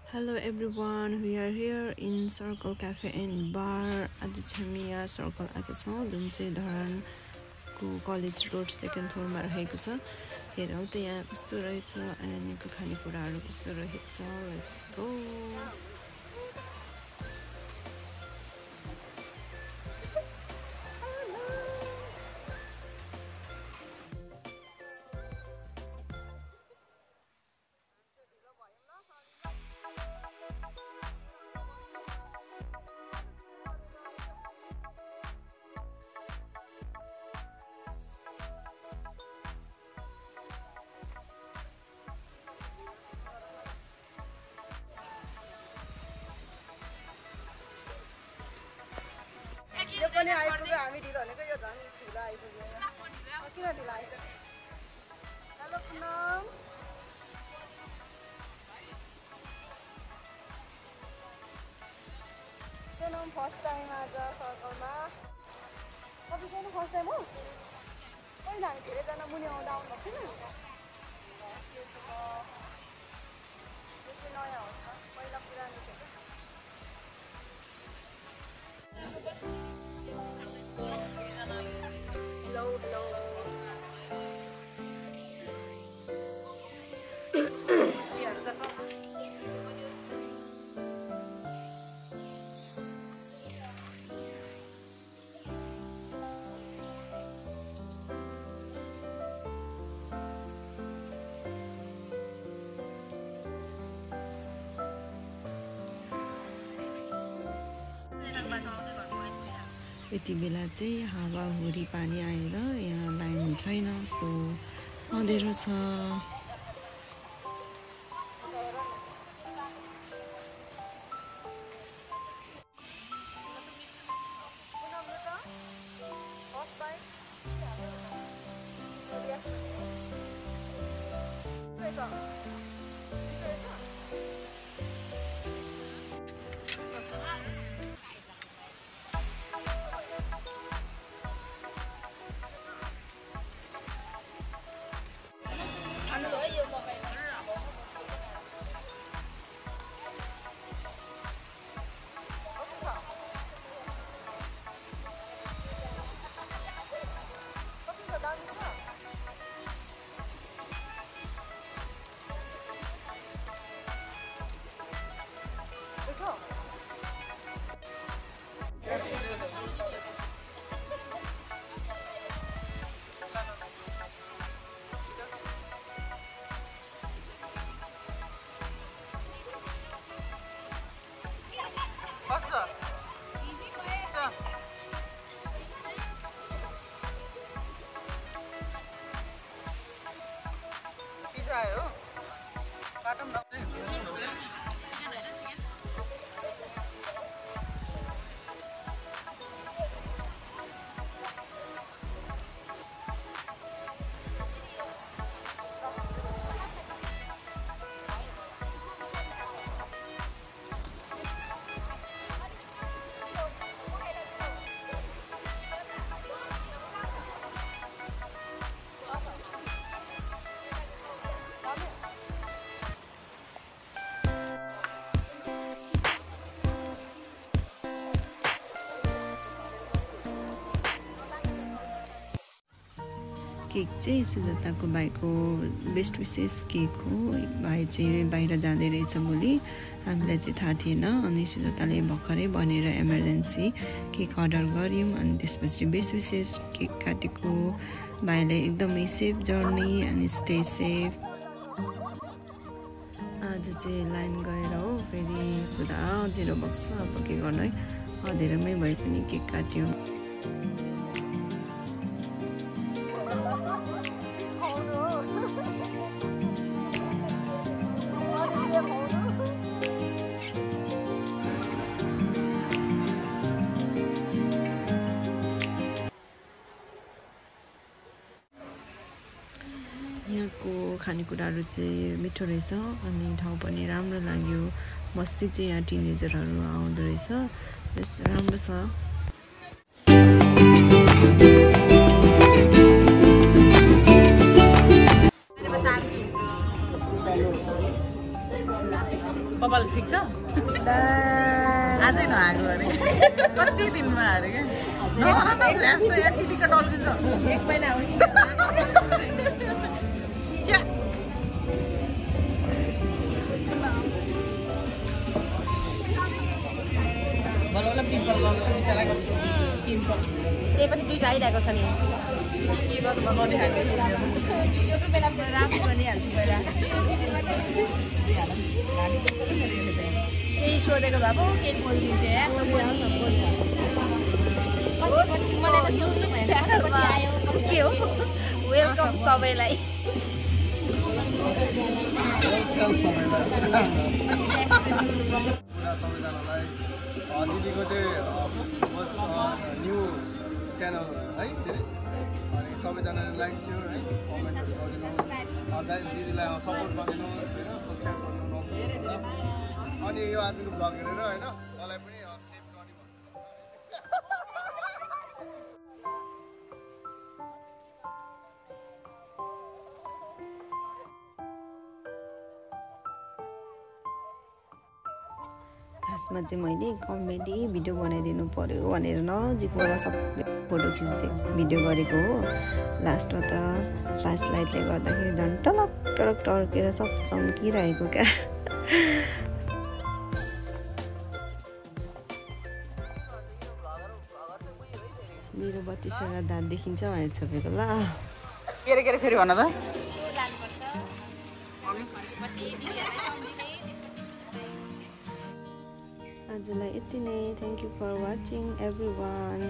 Hello everyone, we are here in Circle Cafe and Bar at the Chamia Circle Akason, Dunche Dharan को college road second फ्लोरमा रहेको छ हेरौँ त यहाँ कस्तो रहेछ अनि यहाँको खानेकुराहरू कस्तो रहेछ लेट्स गो यो पनि आइपुग्यो हामी ढिलो भनेको यो झन् ढिलो आइपुग्यो किन ढिलो आइस hello Punam Senam first time आज सर्कलमा तपाईँ पनि फर्स्ट टाइम हो पहिला हामी धेरैजना मुनि आउँदा आउनुभएको थिएन यो चाहिँ नयाँ हो पहिला पुरानो थियो यति बेला चाहिँ हावाहुरी पानी आएर यहाँ लाइन छैन सो अँधेरो छ आयो बाटोमा केक चाहिँ सुजाताको भाइको बेस्ट विशेष केक हो भाइ चाहिँ बाहिर जाँदै रहेछ भोलि हामीलाई चाहिँ थाहा थिएन अनि सुजाताले भर्खरै भनेर इमर्जेन्सी केक अर्डर गऱ्यौँ अनि त्यसपछि बेस्ट विशेष केक काटेको भाइलाई एकदमै सेफ जर्नी अनि स्टे सेफ आज चाहिँ लाइन गएर हो फेरि पुरा अँधेरो भएको छ अब के गर्नु है अँधेरोमै भए पनि केक काट्यो यहाँको खानेकुराहरू चाहिँ मिठो रहेछ अनि ठाउँ पनि राम्रो लाग्यो मस्ती चाहिँ यहाँ टिनेजरहरू आउँदो रहेछ राम्रो छ कपाल ठिक छ आजै नआएको अरे कति दिनमा अरे क्या एक महिना हो पिम्पल गर्छ बिचराको पिम्पल त्यही पनि दुईटा आइरहेको छ नि के गर्नु म नदेखाएको भिडियोको बेला राख्नु भनिहाल्छु पहिला केही सोधेको भए पो केही बोलिदिन्थ्यो मलाई त सोध्नु भएन के हो वेलकम सबैलाई दिदीको चाहिँ न्यू च्यानल है दिदी अनि सबैजनाले लाइक सेयर है कमेन्टहरू गरिदिनुहोस् दिदीलाई सपोर्ट गरिदिनुहोस् होइन सब्सक्राइब गर्नु नभुल्नुहोस् अनि यो आजको भ्लग हेरेर होइन मलाई पनि सेभ गर्ने खासमा चाहिँ मैले कमेडी भिडियो बनाइदिनु पर्यो भनेर नजिकबाट सबै फोटो खिच्दै भिडियो गरेको हो लास्टमा त फ्ल्यास लाइटले गर्दाखेरि झन् टलक टलक टर्केर सब चम्किरहेको क्या मेरो 32वटा दाँत देखिन्छ भनेर छोपेको ल के फेरि भन त आजलाई यति नै thank you for watching everyone